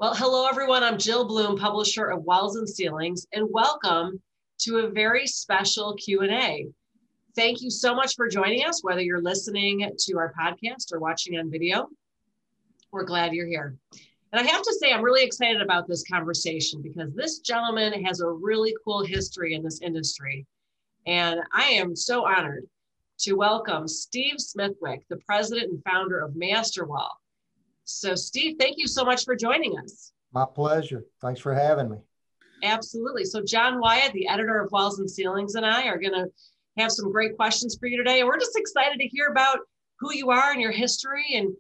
Well, hello everyone. I'm Jill Bloom, publisher of Walls and Ceilings, and welcome to a very special Q&A. Thank you so much for joining us, whether you're listening to our podcast or watching on video. We're glad you're here. And I have to say, I'm really excited about this conversation because this gentleman has a really cool history in this industry. And I am so honored to welcome Steve Smithwick, the president and founder of Masterwall. So Steve, thank you so much for joining us. My pleasure. Thanks for having me. Absolutely. So John Wyatt, the editor of Walls and Ceilings, and I are going to have some great questions for you today. And we're just excited to hear about who you are and your history and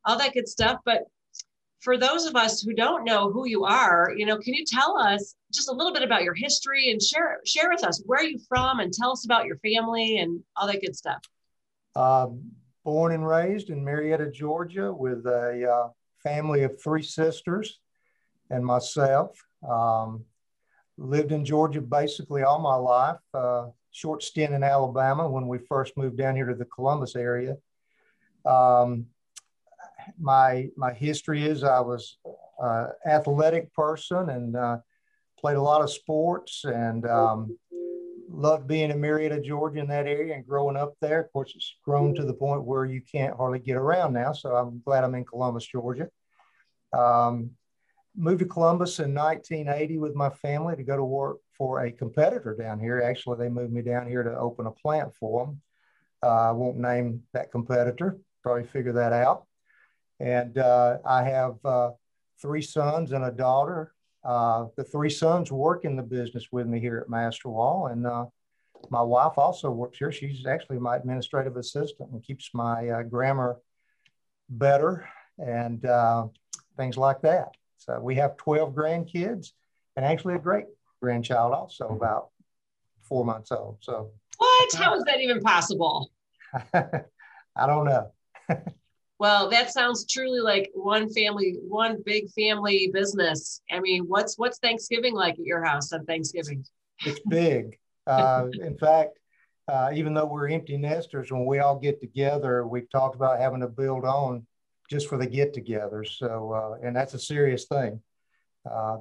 all that good stuff. But for those of us who don't know who you are, can you tell us just a little bit about your history and share with us where you're from and tell us about your family and all that good stuff? Born and raised in Marietta, Georgia, with a family of three sisters and myself. Lived in Georgia basically all my life. Short stint in Alabama when we first moved down here to the Columbus area. My history is I was an athletic person and played a lot of sports and loved being in Marietta, Georgia in that area and growing up there. Of course, it's grown to the point where you can't hardly get around now. So I'm glad I'm in Columbus, Georgia. Moved to Columbus in 1980 with my family to go to work for a competitor down here. Actually, they moved me down here to open a plant for them. I won't name that competitor, probably figure that out. And I have three sons and a daughter. The three sons work in the business with me here at Masterwall, and my wife also works here. She's actually my administrative assistant and keeps my grammar better and things like that. So we have 12 grandkids and actually a great grandchild also about 4 months old. So what? How is that even possible? I don't know. Well, that sounds truly like one family, one big family business. I mean, what's Thanksgiving like at your house on Thanksgiving? It's big. In fact, even though we're empty nesters, when we all get together, we've talked about having to build on just for the get-togethers. So, and that's a serious thing.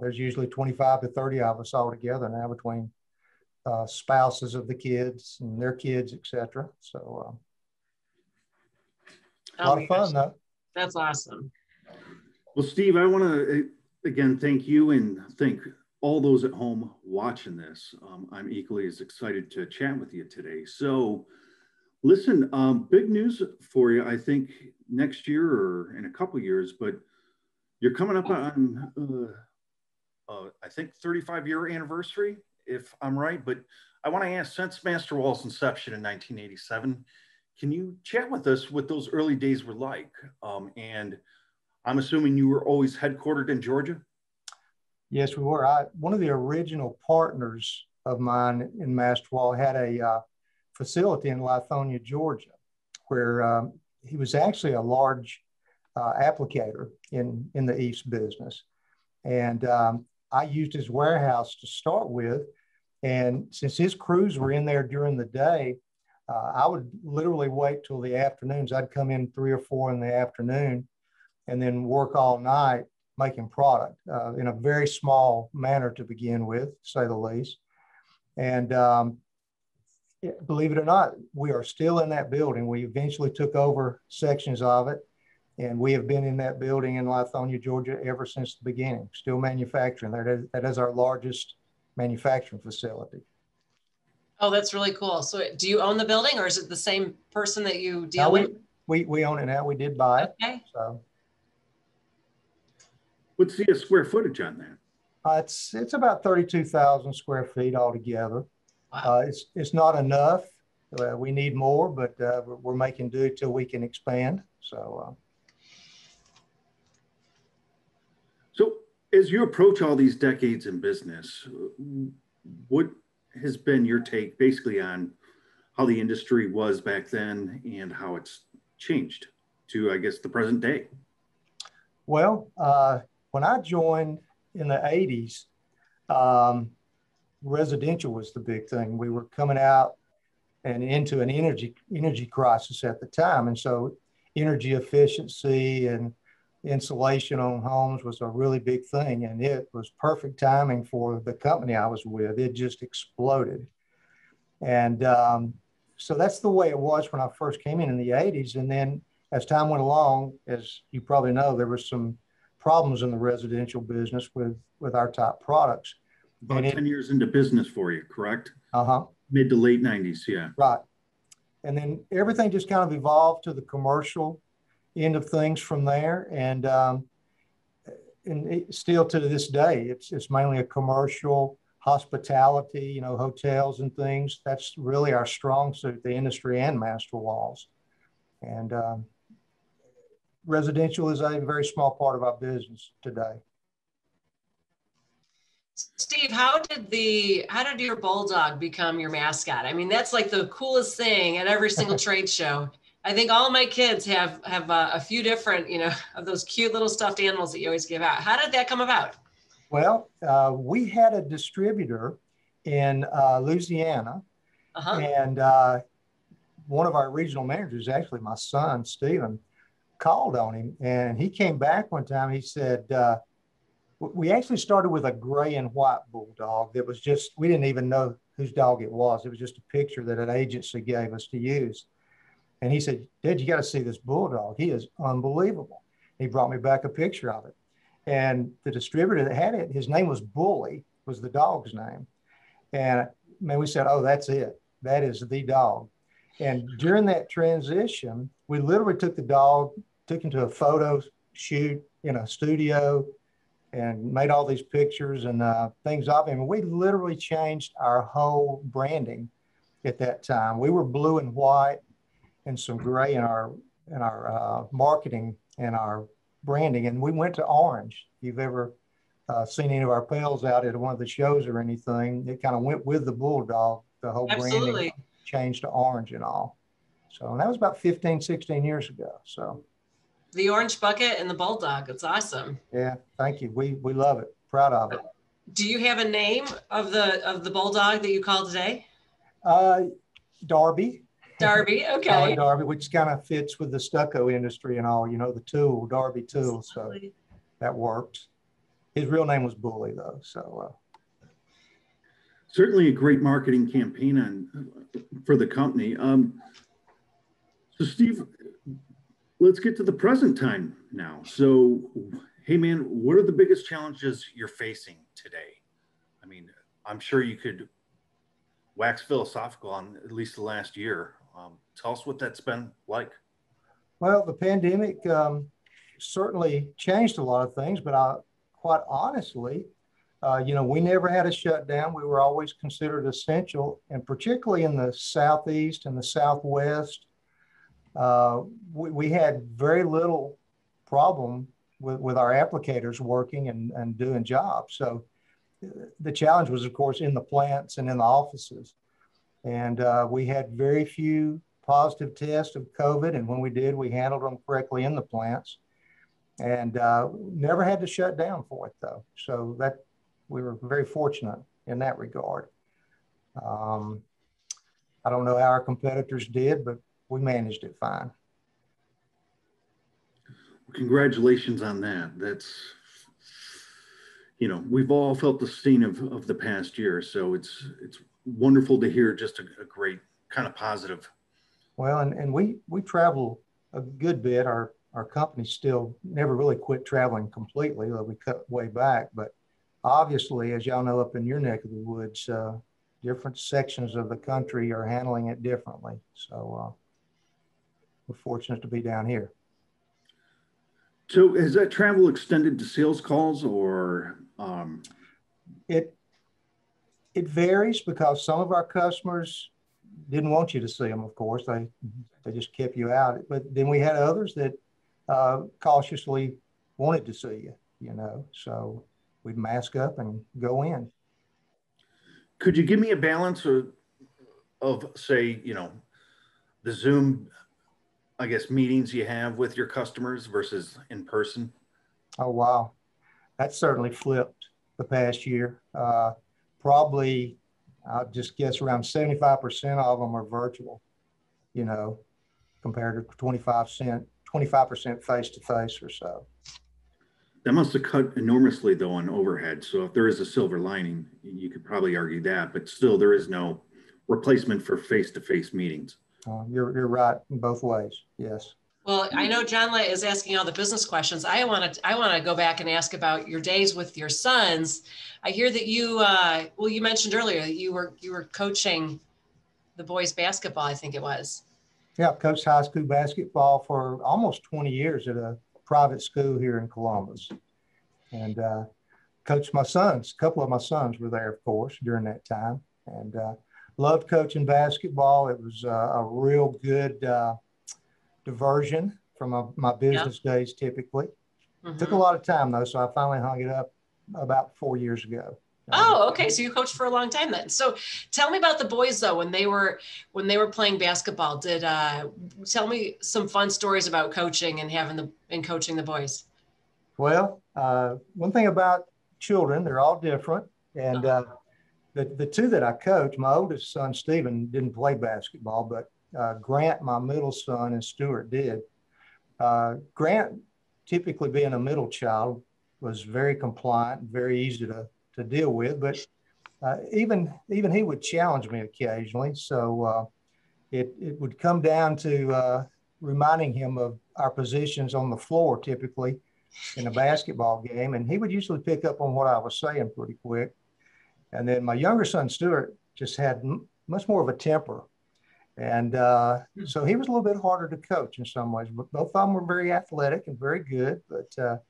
There's usually 25 to 30 of us all together now between spouses of the kids and their kids, etc. So. A lot of fun, though. That's awesome. Well, Steve, I want to, again, thank you and thank all those at home watching this. I'm equally as excited to chat with you today. So, listen, big news for you, I think, next year or in a couple of years, but you're coming up on, I think, 35-year anniversary, if I'm right. But I want to ask, since Masterwall's inception in 1987, can you chat with us what those early days were like? And I'm assuming you were always headquartered in Georgia? Yes, we were. One of the original partners of mine in Masterwall had a facility in Lithonia, Georgia, where he was actually a large applicator in the East business. And I used his warehouse to start with. And since his crews were in there during the day, I would literally wait till the afternoons. I'd come in 3 or 4 in the afternoon and then work all night making product in a very small manner to begin with, to say the least. And believe it or not, we are still in that building. We eventually took over sections of it, and we have been in that building in Lithonia, Georgia ever since the beginning, still manufacturing. That is our largest manufacturing facility. Oh, that's really cool. So do you own the building or is it the same person that you deal with? We own it now. We did buy it. Okay. So. What's the square footage on that? It's about 32,000 square feet altogether. Wow. It's not enough. We need more, but we're making do till we can expand. So. So as you approach all these decades in business, what has been your take basically on how the industry was back then and how it's changed to, I guess, the present day? Well, when I joined in the 80s, residential was the big thing. We were coming out and into an energy crisis at the time. And so energy efficiency and insulation on homes was a really big thing, and it was perfect timing for the company I was with. It just exploded. And so that's the way it was when I first came in the 80s. And then as time went along, as you probably know, there were some problems in the residential business with our top products. About 10 years into business for you, correct? Uh-huh. Mid to late 90s, yeah. Right. And then everything just kind of evolved to the commercial end of things from there. And still to this day, it's mainly a commercial hospitality, you know, hotels and things. That's really our strong suit, the industry and master walls. And residential is a very small part of our business today. Steve, how did your bulldog become your mascot? I mean, that's like the coolest thing at every single trade show. I think all my kids have a few different, you know, of those cute little stuffed animals that you always give out. How did that come about? Well, we had a distributor in Louisiana, and one of our regional managers, actually my son, Steven, called on him, and he came back one time. He said, we actually started with a gray and white bulldog that was just, we didn't even know whose dog it was. It was just a picture that an agency gave us to use. And he said, Dad, you got to see this bulldog. He is unbelievable. He brought me back a picture of it. And the distributor that had it, his name was Bully, was the dog's name. And man, we said, oh, that's it. That is the dog. And during that transition, we literally took the dog, took him to a photo shoot in a studio, and made all these pictures and things of him. And we literally changed our whole branding at that time. We were blue and white and some gray in our marketing and our branding. And we went to orange. If you've ever seen any of our pals out at one of the shows or anything, it kind of went with the bulldog. The whole branding changed to orange and all. So and that was about 15, 16 years ago. So the orange bucket and the bulldog. It's awesome. Yeah, thank you. We love it. Proud of it. Do you have a name of the bulldog that you call today? Darby. Darby, okay. Darby, which kind of fits with the stucco industry and all, you know, the tool, Darby tool. So that works. His real name was Bully, though. So certainly a great marketing campaign for the company. So Steve, let's get to the present time now. So, hey man, what are the biggest challenges you're facing today? I mean, I'm sure you could wax philosophical on at least the last year. Tell us what that's been like. Well, the pandemic certainly changed a lot of things, but quite honestly, you know, we never had a shutdown. We were always considered essential, and particularly in the Southeast and the Southwest, we had very little problem with our applicators working and doing jobs. So the challenge was, of course, in the plants and in the offices. And we had very few positive tests of COVID. And when we did, we handled them correctly in the plants. And never had to shut down for it, though. So that we were very fortunate in that regard. I don't know how our competitors did, but we managed it fine. Congratulations on that. That's, you know, we've all felt the sting of the past year. So it's wonderful to hear just a great kind of positive. Well, and we travel a good bit. Our company still never really quit traveling completely, though we cut way back. But obviously, as y'all know, up in your neck of the woods, different sections of the country are handling it differently. So we're fortunate to be down here. So has that travel extended to sales calls or? It varies because some of our customers didn't want you to see them, of course. They just kept you out. But then we had others that cautiously wanted to see you, you know. So we'd mask up and go in. Could you give me a balance of say, you know, the Zoom, I guess, meetings you have with your customers versus in person? Oh, wow. That's certainly flipped the past year. Probably, I'll just guess around 75% of them are virtual, you know, compared to 25% 25% face-to-face or so. That must have cut enormously though on overhead. So if there is a silver lining, you could probably argue that, but still there is no replacement for face-to-face meetings. You're right in both ways. Yes. Well, I know John is asking all the business questions. I want to go back and ask about your days with your sons. I hear that you you mentioned earlier that you were coaching the boys basketball, I think it was. Yeah, coached high school basketball for almost 20 years at a private school here in Columbus, and coached my sons. A couple of my sons were there, of course, during that time, and loved coaching basketball. It was a real good diversion from my business days typically. Mm-hmm. Took a lot of time though, so I finally hung it up about 4 years ago. Oh, okay. So you coached for a long time then. So tell me about the boys though, when they were playing basketball. Tell me some fun stories about coaching and coaching the boys. Well, one thing about children, they're all different. And the two that I coached, my oldest son, Stephen, didn't play basketball, but Grant, my middle son, and Stuart did. Grant, typically being a middle child, was very compliant, very easy to deal with, but even he would challenge me occasionally. So it would come down to reminding him of our positions on the floor, typically in a basketball game, and he would usually pick up on what I was saying pretty quick. And then my younger son, Stuart, just had much more of a temper. And so he was a little bit harder to coach in some ways, but both of them were very athletic and very good. But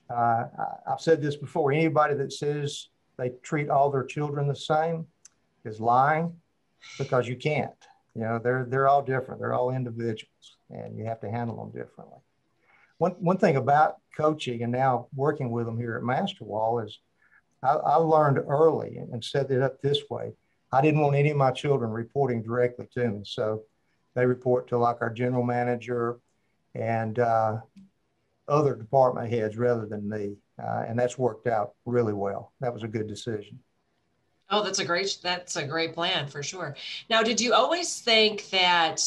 I've said this before, anybody that says they treat all their children the same is lying, because you can't. You know, they're all different. They're all individuals, and you have to handle them differently. One thing about coaching and now working with them here at Masterwall is I learned early and set it up this way. I didn't want any of my children reporting directly to me. So they report to like our general manager and other department heads rather than me. And that's worked out really well. That was a good decision. Oh, that's a great plan for sure. Now, did you always think that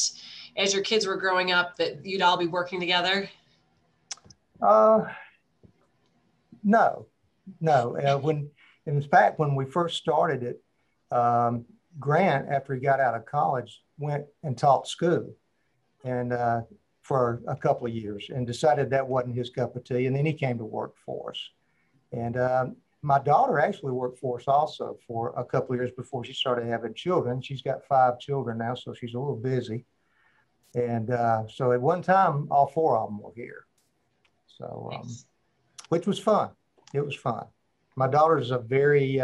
as your kids were growing up that you'd all be working together? No. In fact, when we first started it, Grant, after he got out of college, went and taught school and for a couple of years and decided that wasn't his cup of tea. And then he came to work for us. And my daughter actually worked for us also for a couple of years before she started having children. She's got 5 children now, so she's a little busy. And so at one time, all 4 of them were here. So, which was fun. It was fun. My daughter's a very,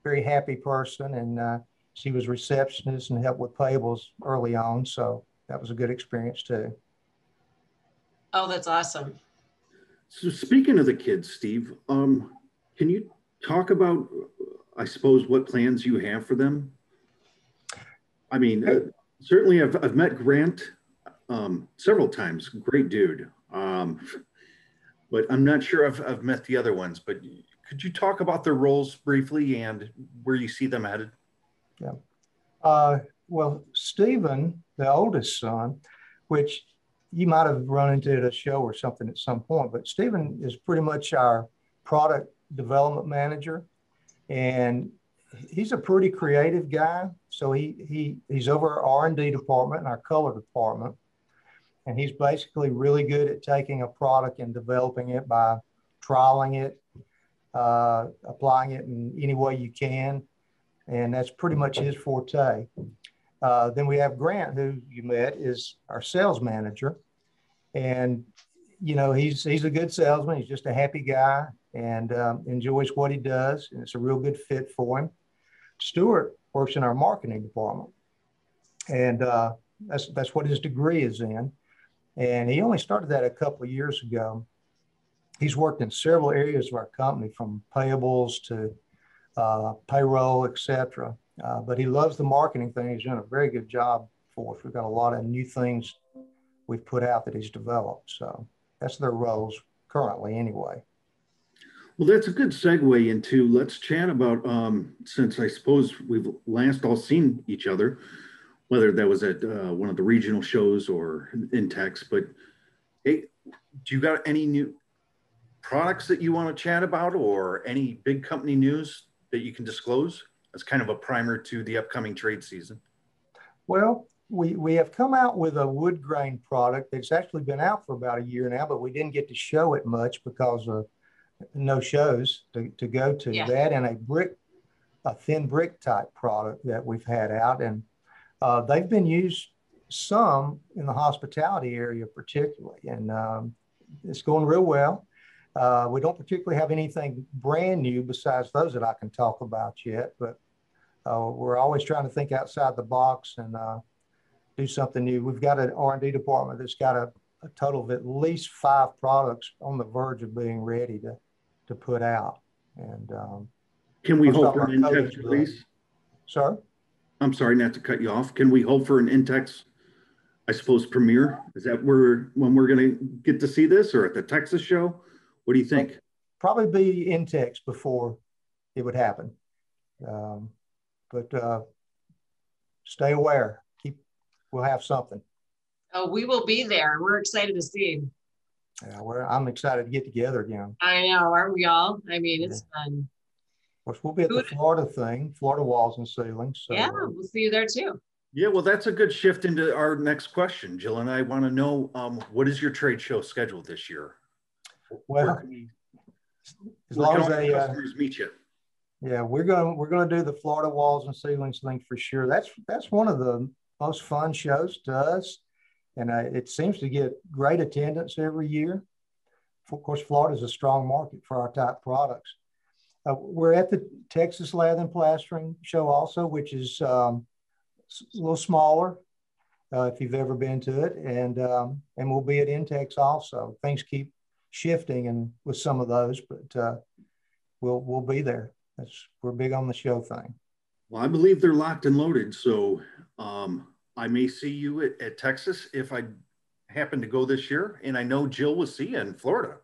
very happy person, and she was receptionist and helped with payables early on. So that was a good experience too. Oh, that's awesome. So speaking of the kids, Steve, can you talk about, I suppose, what plans you have for them? I mean, certainly I've met Grant several times. Great dude. But I'm not sure I've met the other ones, but could you talk about their roles briefly and where you see them headed? Yeah. Well, Stephen, the oldest son, which you might have run into at a show or something at some point, but Stephen is pretty much our product development manager. And he's a pretty creative guy. So he's over our R&D department and our color department. And he's basically really good at taking a product and developing it by trialing it, applying it in any way you can. And that's pretty much his forte. Then we have Grant, who you met, is our sales manager. And, you know, he's a good salesman. He's just a happy guy and enjoys what he does. And it's a real good fit for him. Stuart works in our marketing department. And that's what his degree is in. And he only started that a couple of years ago. He's worked in several areas of our company, from payables to payroll, et cetera. But he loves the marketing thing. He's done a very good job for us. We've got a lot of new things we've put out that he's developed. So that's their roles currently anyway. Well, that's a good segue into, let's chat about, since I suppose we've last all seen each other, whether that was at one of the regional shows or in Tex, but Hey, do you got any new products that you want to chat about or any big company news that you can disclose as kind of a primer to the upcoming trade season? Well, we have come out with a wood grain product that's actually been out for about a year now, but we didn't get to show it much because of no shows to go to. Yeah. That and a thin brick type product that we've had out. And they've been used some in the hospitality area particularly. And it's going real well. We don't particularly have anything brand new besides those that I can talk about yet, but we're always trying to think outside the box and do something new. We've got an R&D department that's got a total of at least 5 products on the verge of being ready to put out. And can we hope for an Intex release? Sir? I'm sorry not to cut you off. Can we hope for an Intex, I suppose, premiere? Is that when we're going to get to see this, or at the Texas show? What do you think? Probably be Intex before it would happen. But stay aware. We'll have something. Oh, we will be there. We're excited to see. Yeah, I'm excited to get together again. I know, aren't we all? I mean, it's fun. Of course, we'll be at the Florida thing, Florida Walls and Ceilings. So, yeah, we'll see you there too. Yeah, well, that's a good shift into our next question. Jill and I want to know, what is your trade show schedule this year? Well, as long as customers meet you. Yeah, we're gonna do the Florida Walls and Ceilings thing for sure. That's one of the most fun shows to us, and it seems to get great attendance every year. Of course, Florida is a strong market for our type products. We're at the Texas Lath and Plastering show also, which is a little smaller if you've ever been to it, and we'll be at Intex also. Things keep shifting and with some of those, but we'll be there. We're big on the show thing. Well, I believe they're locked and loaded, so I may see you at Texas if I happen to go this year, and I know Jill will see you in Florida.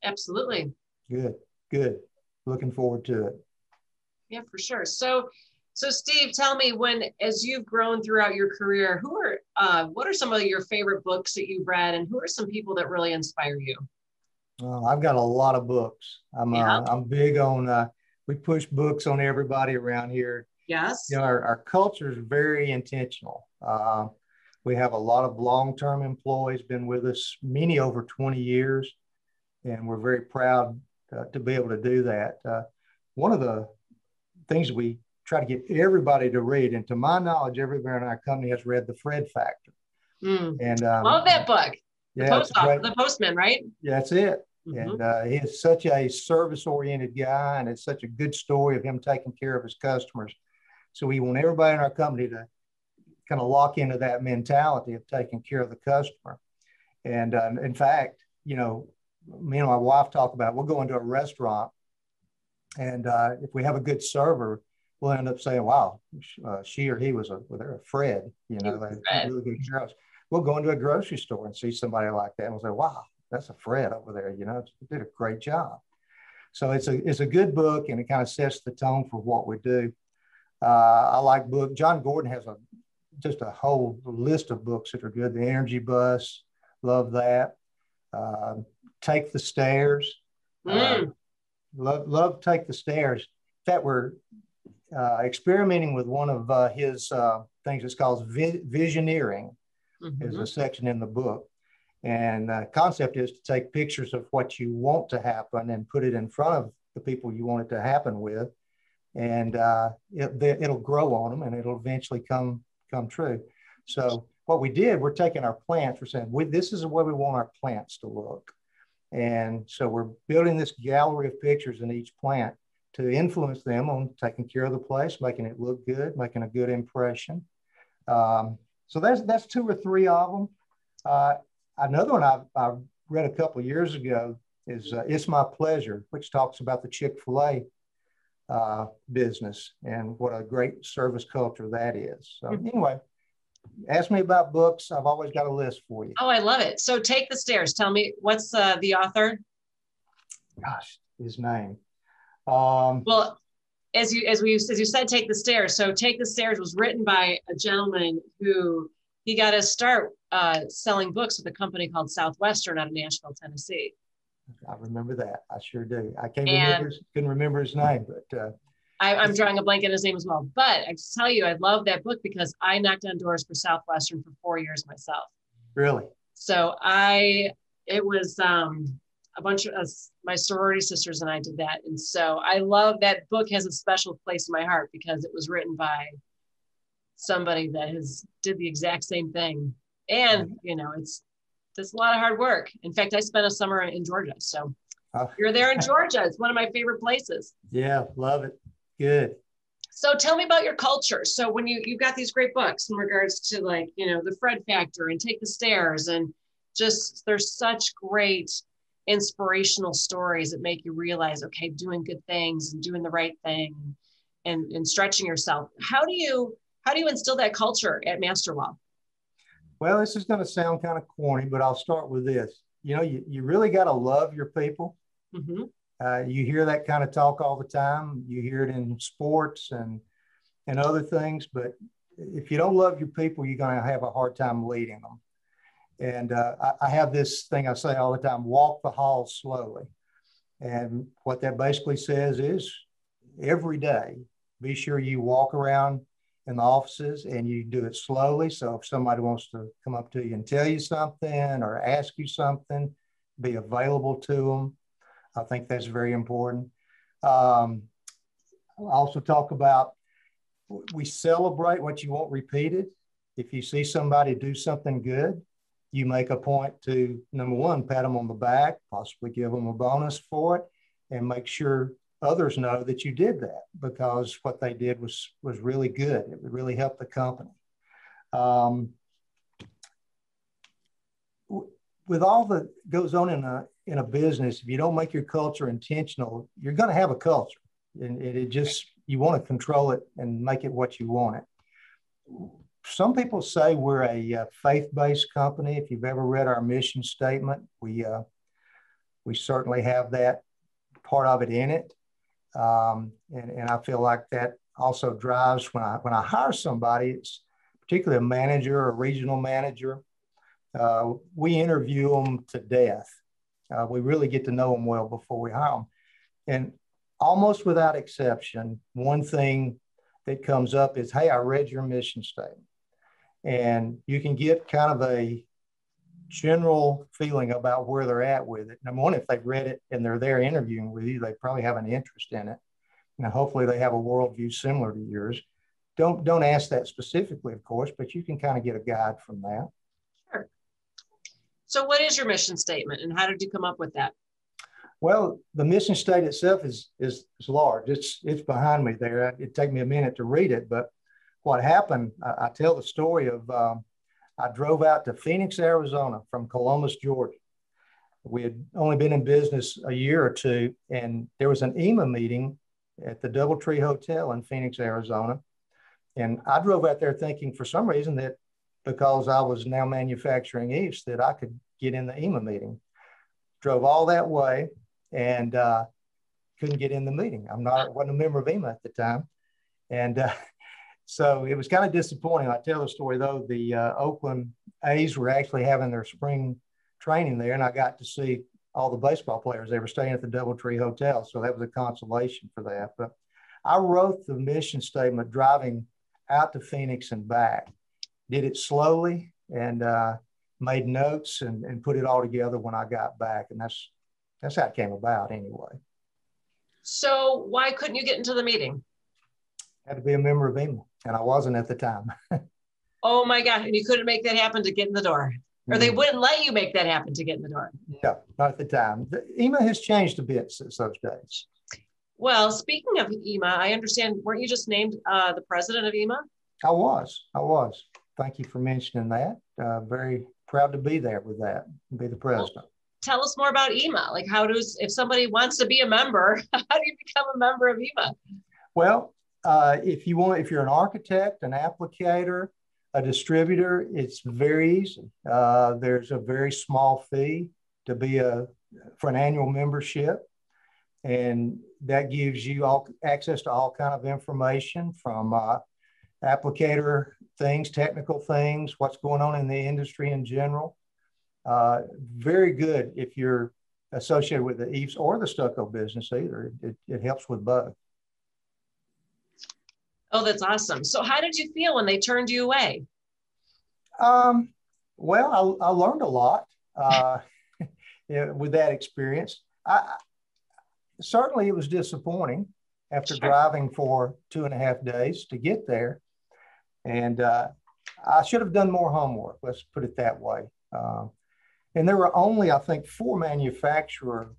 Absolutely. Good. Looking forward to it. Yeah, for sure. So Steve, tell me, as you've grown throughout your career, what are some of your favorite books that you've read, and who are some people that really inspire you? I've got a lot of books. I'm big on. We push books on everybody around here. Yes. You know, our culture is very intentional. We have a lot of long-term employees, been with us many over 20 years, and we're very proud to be able to do that. One of the things we try to get everybody to read, and to my knowledge, everybody in our company has read The Fred Factor. And love that book. Yeah, the Postman, right? Yeah, that's it. Mm-hmm. And he's such a service-oriented guy, and it's such a good story of him taking care of his customers. So we want everybody in our company to kind of lock into that mentality of taking care of the customer. And in fact, you know, me and my wife talk about, we'll go into a restaurant, and if we have a good server, we'll end up saying, wow, she or he was they're a Fred, you know, they really good care of us. We'll go into a grocery store and see somebody like that, and we'll say, wow, that's a Fred over there, you know, did a great job. So it's a good book, and it kind of sets the tone for what we do. I like books. John Gordon has just a whole list of books that are good. The Energy Bus, love that. Take the Stairs. Love Take the Stairs. In fact, we're experimenting with one of his things. It's called Visioneering. There's a section in the book. And the concept is to take pictures of what you want to happen and put it in front of the people you want it to happen with. And it'll grow on them, and it'll eventually come true. So what we did, we're taking our plants, we're saying, this is the way we want our plants to look. And so we're building this gallery of pictures in each plant to influence them on taking care of the place, making it look good, making a good impression. So that's 2 or 3 of them. Another one I read a couple of years ago is It's My Pleasure, which talks about the Chick-fil-A business and what a great service culture that is. So anyway, ask me about books. I've always got a list for you. Oh, I love it. So Take the Stairs. Tell me, what's the author? Gosh, his name. Well, as you said, Take the Stairs. So Take the Stairs was written by a gentleman who he got his start selling books with a company called Southwestern out of Nashville, Tennessee. I remember that. I sure do. I couldn't remember his name, but I'm drawing a blank on his name as well. But I just tell you, I love that book because I knocked on doors for Southwestern for 4 years myself. Really? So it was a bunch of us, my sorority sisters and I did that. And so I love that book has a special place in my heart because it was written by somebody that did the exact same thing. And, it's a lot of hard work. In fact, I spent a summer in Georgia. So you're there in Georgia. It's one of my favorite places. Yeah, love it. Good. So tell me about your culture. So when you've got these great books in regards to the Fred Factor and Take the Stairs, and just there's such great inspirational stories that make you realize, okay, doing good things and doing the right thing and stretching yourself. How do you instill that culture at Masterwell? Well, this is going to sound kind of corny, but I'll start with this. You really got to love your people. Mm-hmm. You hear that kind of talk all the time. You hear it in sports and other things. But if you don't love your people, you're going to have a hard time leading them. And I have this thing I say all the time: walk the halls slowly. And what that basically says is every day, be sure you walk around in the offices and you do it slowly. So if somebody wants to come up to you and tell you something or ask you something, be available to them. I think that's very important. I also talk about we celebrate what you want repeated. If you see somebody do something good, you make a point to, number one, pat them on the back, possibly give them a bonus for it, and make sure others know that you did that because what they did was really good. It would really help the company. With all that goes on in a business, if you don't make your culture intentional, you're going to have a culture, and you want to control it and make it what you want it. Some people say we're a faith-based company. If you've ever read our mission statement, we certainly have that part of it in it, and I feel like that also drives when I hire somebody. It's particularly a manager or a regional manager. We interview them to death. We really get to know them well before we hire them. And almost without exception, one thing that comes up is, hey, I read your mission statement. And you can get kind of a general feeling about where they're at with it. Number one, if they've read it and they're there interviewing with you, they probably have an interest in it. Now, hopefully they have a worldview similar to yours. Don't ask that specifically, of course, but you can kind of get a guide from that. Sure. So what is your mission statement and how did you come up with that? Well, the mission statement itself is large. It's behind me there. It'd take me a minute to read it, but what happened, I tell the story of I drove out to Phoenix, Arizona from Columbus, Georgia. We had only been in business a year or two, and there was an EMA meeting at the DoubleTree Hotel in Phoenix, Arizona. And I drove out there thinking for some reason that because I was now manufacturing EVs that I could get in the EMA meeting. Drove all that way and couldn't get in the meeting. Wasn't a member of EMA at the time. And so it was kind of disappointing. I tell the story though, the Oakland A's were actually having their spring training there, and I got to see all the baseball players. They were staying at the DoubleTree Hotel, so that was a consolation for that. But I wrote the mission statement driving out to Phoenix and back. Did it slowly and made notes and put it all together when I got back, and that's how it came about anyway. So why couldn't you get into the meeting? Had to be a member of EMA, and I wasn't at the time. Oh my God, and you couldn't make that happen to get in the door? Or they wouldn't let you make that happen to get in the door? No, not at the time. The EMA has changed a bit since those days. Well, speaking of EMA, I understand, weren't you just named the president of EMA? I was. Thank you for mentioning that. Very proud to be there with that, and be the president. Well, tell us more about EMA. Like if somebody wants to be a member, how do you become a member of EMA? Well, if you're an architect, an applicator, a distributor, it's very easy. There's a very small fee to be for an annual membership. And that gives you access to all kind of information from applicator things, technical things, what's going on in the industry in general. Very good if you're associated with the EIFS or the stucco business either. It helps with both. Oh, that's awesome. So how did you feel when they turned you away? Well, I learned a lot with that experience. Certainly it was disappointing after driving for 2.5 days to get there. And I should have done more homework, let's put it that way. And there were only, I think, 4 manufacturers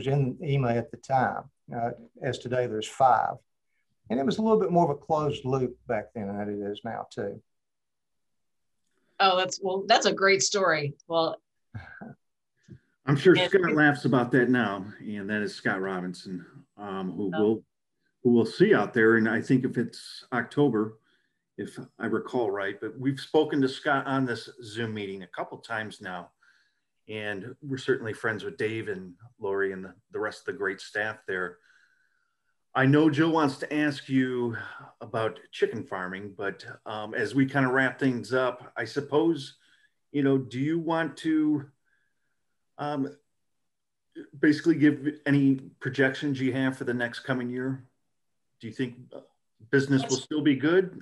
in EMA at the time. As today, there's 5. And it was a little bit more of a closed loop back then than it is now, too. Oh, that's a great story. Well, I'm sure Scott laughs about that now, and that is Scott Robinson, who we'll see out there. And I think if it's October, if I recall right, but we've spoken to Scott on this Zoom meeting a couple times now, and we're certainly friends with Dave and Lori and the rest of the great staff there. I know Joe wants to ask you about chicken farming, but as we kind of wrap things up, I suppose, do you want to basically give any projections you have for the next coming year? Do you think business will still be good?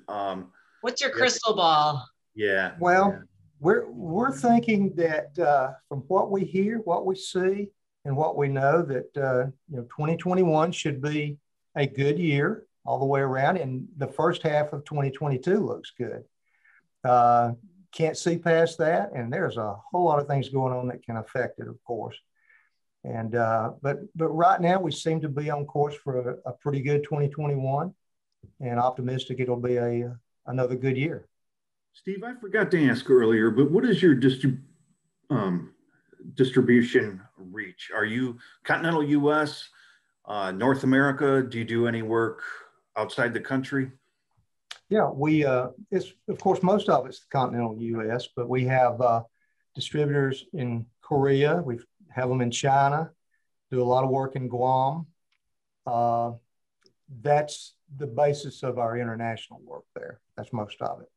What's your crystal ball? Yeah. Well, we're thinking that from what we hear, what we see, and what we know, that 2021 should be a good year all the way around, and the first half of 2022 looks good. Can't see past that, and there's a whole lot of things going on that can affect it, of course. And but right now we seem to be on course for a pretty good 2021, and optimistic it'll be another good year. Steve, I forgot to ask earlier, but what is your distribution reach? Are you continental U.S., North America? Do you do any work outside the country? Yeah, it's, of course, most of it's the continental U.S., but we have distributors in Korea. We have them in China, do a lot of work in Guam. That's the basis of our international work there. That's most of it.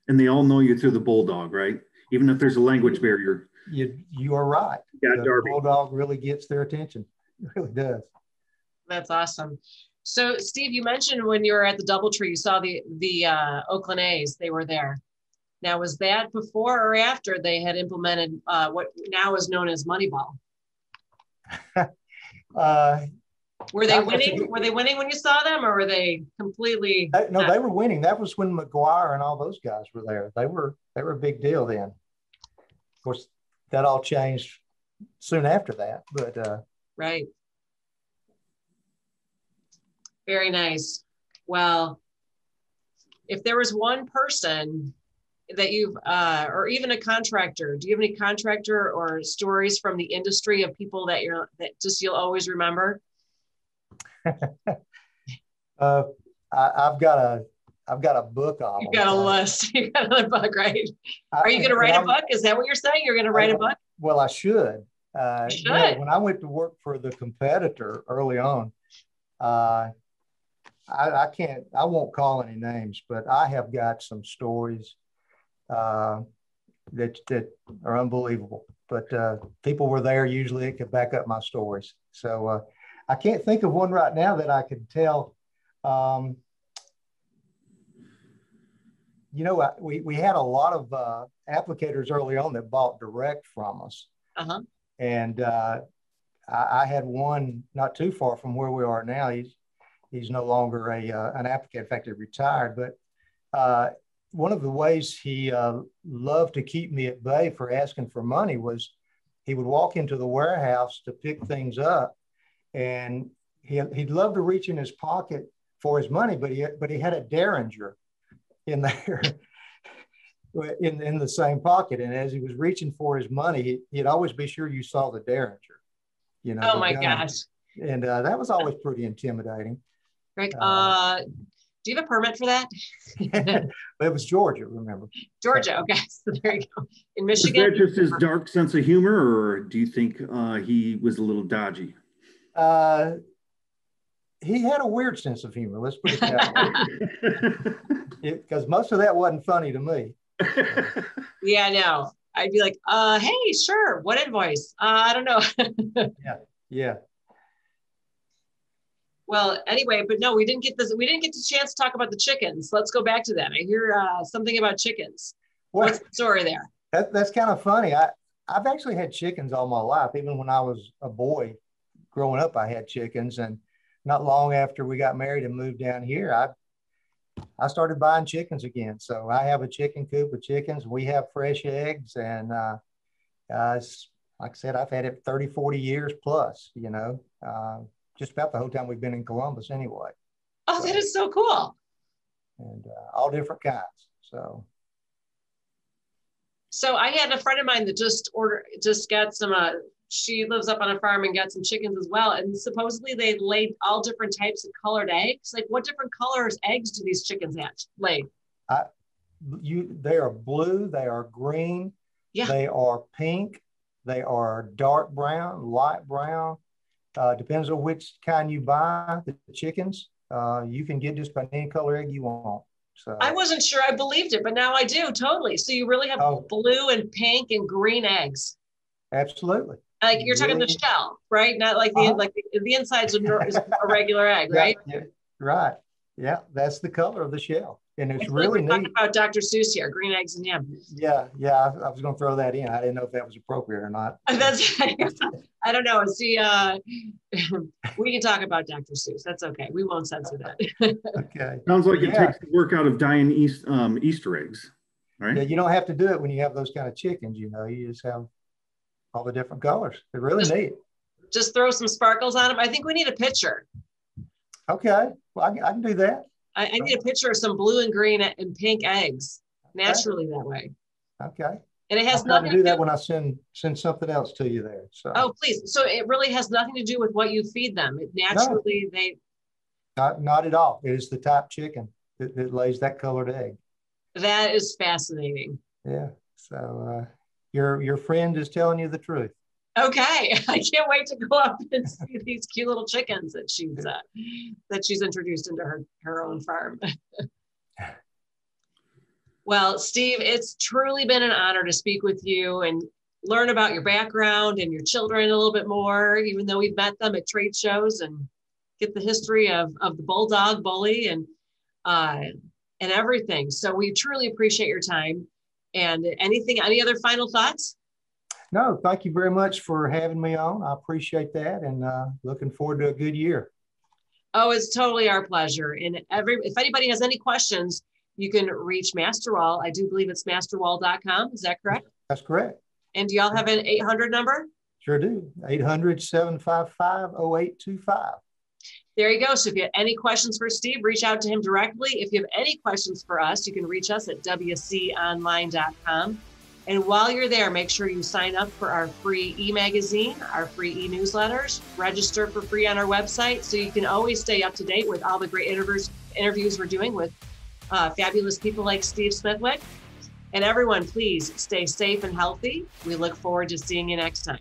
And they all know you through the Bulldog, right? Even if there's a language barrier. You are right. The Bulldog really gets their attention. It really does. That's awesome. So, Steve, you mentioned when you were at the DoubleTree, you saw the Oakland A's. They were there. Now, was that before or after they had implemented what now is known as Moneyball? Were they winning? Were they winning when you saw them, or were they completely? No, they were winning. That was when McGuire and all those guys were there. They were a big deal then. Of course, that all changed soon after that. But right. Very nice. Well, if there was one person that you've, or even a contractor, do you have any contractor or stories from the industry of people that you'll always remember? I've got a book on. You've got a list. You've got another book, right? Are you going to write a book? Is that what you're saying? You're going to write a book? Well, I should. You should. When I went to work for the competitor early on, I won't call any names, but I have got some stories that are unbelievable. But people were there usually that could back up my stories. So I can't think of one right now that I could tell. We had a lot of applicators early on that bought direct from us. Uh-huh. And I had one not too far from where we are now. He's no longer an applicator. In fact, he retired. But one of the ways he loved to keep me at bay for asking for money was he would walk into the warehouse to pick things up, and he'd love to reach in his pocket for his money, but he had a Derringer in there in the same pocket. And as he was reaching for his money, he'd always be sure you saw the Derringer. Oh my gosh! And that was always pretty intimidating. Greg, do you have a permit for that? But it was Georgia, remember? Georgia, okay. So there you go. In Michigan? Is that just his dark sense of humor, or do you think he was a little dodgy? he had a weird sense of humor. Let's put it that way. Because most of that wasn't funny to me. Yeah, no. I'd be like, hey, sure. What invoice? I don't know. Yeah. Well, anyway, but no, we didn't get the chance to talk about the chickens. Let's go back to that. I hear something about chickens. Well, what's the story there? That's kind of funny. I've actually had chickens all my life. Even when I was a boy growing up, I had chickens. And not long after we got married and moved down here, I started buying chickens again. So I have a chicken coop with chickens. We have fresh eggs. And like I said, I've had it 30, 40 years plus, just about the whole time we've been in Columbus anyway. Oh, that is so cool. And all different kinds. So I had a friend of mine that just got some, she lives up on a farm and got some chickens as well. And supposedly they laid all different types of colored eggs. Like what different colors eggs do these chickens lay? They are blue, they are green, they are pink, they are dark brown, light brown. Depends on which kind you buy, the chickens. You can get just about any color egg you want. So I wasn't sure I believed it, but now I do totally. So you really have blue and pink and green eggs. Absolutely. Like you're talking the shell, right? Not like the inside's is a regular egg, right? Yeah, right. Yeah, that's the color of the shell. And it's really neat. Talking about Dr. Seuss here, green eggs and ham. Yeah. I was going to throw that in. I didn't know if that was appropriate or not. That's I don't know. See, we can talk about Dr. Seuss. That's okay. We won't censor that. Okay. Sounds like it takes the work out of dyeing Easter eggs, right? Yeah, you don't have to do it when you have those kind of chickens. You just have all the different colors. They're really neat. Just throw some sparkles on them. I think we need a picture. Okay. Well, I can do that. I need a picture of some blue and green and pink eggs naturally that way. Okay. And it has I'll nothing to do that when I send something else to you there. So. Oh, please. So it really has nothing to do with what you feed them. It naturally Not at all. It is the type chicken that lays that colored egg. That is fascinating. Yeah. So your friend is telling you the truth. Okay, I can't wait to go up and see these cute little chickens that she's introduced into her own farm. Well, Steve, it's truly been an honor to speak with you and learn about your background and your children a little bit more, even though we've met them at trade shows, and get the history of the bulldog bully and everything. So we truly appreciate your time. And any other final thoughts? No, thank you very much for having me on. I appreciate that, and looking forward to a good year. Oh, it's totally our pleasure. And if anybody has any questions, you can reach Masterwall. I do believe it's masterwall.com. Is that correct? That's correct. And do y'all have an 800 number? Sure do. 800-755-0825. There you go. So if you have any questions for Steve, reach out to him directly. If you have any questions for us, you can reach us at wconline.com. And while you're there, make sure you sign up for our free e-magazine, our free e-newsletters, register for free on our website so you can always stay up to date with all the great interviews we're doing with fabulous people like Steve Smithwick. And everyone, please stay safe and healthy. We look forward to seeing you next time.